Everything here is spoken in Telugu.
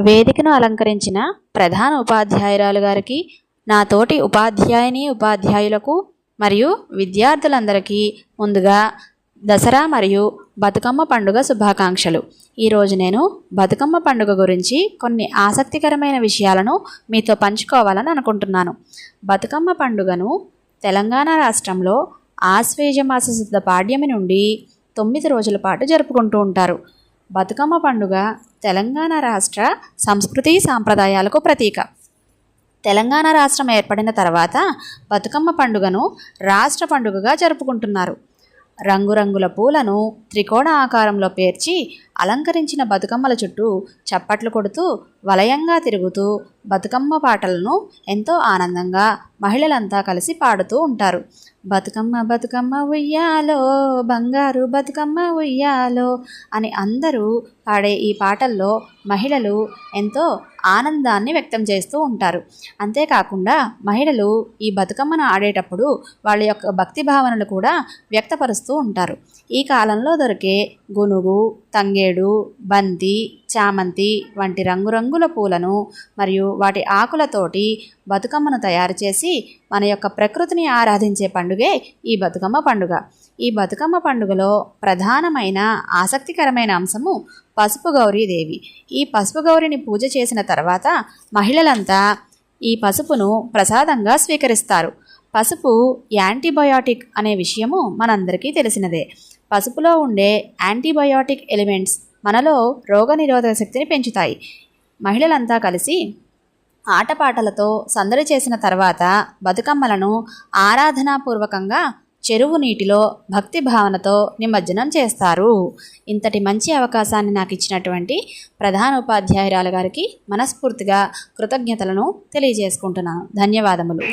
వేదికను అలంకరించిన ప్రధాన ఉపాధ్యాయురాలు గారికి, నా తోటి ఉపాధ్యాయులకు మరియు విద్యార్థులందరికీ ముందుగా దసరా మరియు బతుకమ్మ పండుగ శుభాకాంక్షలు. ఈరోజు నేను బతుకమ్మ పండుగ గురించి కొన్ని ఆసక్తికరమైన విషయాలను మీతో పంచుకోవాలని అనుకుంటున్నాను. బతుకమ్మ పండుగను తెలంగాణ రాష్ట్రంలో ఆశ్వేజ మాస శుద్ధ పాడ్యమి నుండి 9 రోజుల పాటు జరుపుకుంటూ ఉంటారు. బతుకమ్మ పండుగ తెలంగాణ రాష్ట్ర సంస్కృతి సాంప్రదాయాలకు ప్రతీక. తెలంగాణ రాష్ట్రం ఏర్పడిన తర్వాత బతుకమ్మ పండుగను రాష్ట్ర పండుగగా జరుపుకుంటున్నారు. రంగురంగుల పూలను త్రికోణ ఆకారంలో పేర్చి అలంకరించిన బతుకమ్మల చుట్టూ చప్పట్లు కొడుతూ వలయంగా తిరుగుతూ బతుకమ్మ పాటలను ఎంతో ఆనందంగా మహిళలంతా కలిసి పాడుతూ ఉంటారు. బతుకమ్మ బతుకమ్మ ఉయ్యాలో, బంగారు బతుకమ్మ ఉయ్యాలో అని అందరూ పాడే ఈ పాటల్లో మహిళలు ఎంతో ఆనందాన్ని వ్యక్తం చేస్తూ ఉంటారు. అంతేకాకుండా మహిళలు ఈ బతుకమ్మను ఆడేటప్పుడు వాళ్ళ యొక్క భక్తి భావనలు కూడా వ్యక్తపరుస్తూ ఉంటారు. ఈ కాలంలో దొరికే గునుగు, తంగేడు, బంతి, చామంతి వంటి రంగురంగుల పూలను మరియు వాటి ఆకులతోటి బతుకమ్మను తయారు చేసి మన యొక్క ప్రకృతిని ఆరాధించే పండుగే ఈ బతుకమ్మ పండుగ. ఈ బతుకమ్మ పండుగలో ప్రధానమైన ఆసక్తికరమైన అంశము పసుపు గౌరీదేవి. ఈ పసుపు గౌరిని పూజ చేసిన తర్వాత మహిళలంతా ఈ పసుపును ప్రసాదంగా స్వీకరిస్తారు. పసుపు యాంటీబయాటిక్ అనే విషయము మనందరికీ తెలిసినదే. పసుపులో ఉండే యాంటీబయాటిక్ ఎలిమెంట్స్ మనలో రోగనిరోధక శక్తిని పెంచుతాయి. మహిళలంతా కలిసి ఆటపాటలతో సందడి చేసిన తర్వాత బతుకమ్మలను ఆరాధనాపూర్వకంగా చెరువు నీటిలో భక్తి భావనతో నిమజ్జనం చేస్తారు. ఇంతటి మంచి అవకాశాన్ని నాకు ఇచ్చినటువంటి ప్రధాన ఉపాధ్యాయురాలు గారికి మనస్ఫూర్తిగా కృతజ్ఞతలను తెలియజేసుకుంటున్నాను. ధన్యవాదములు.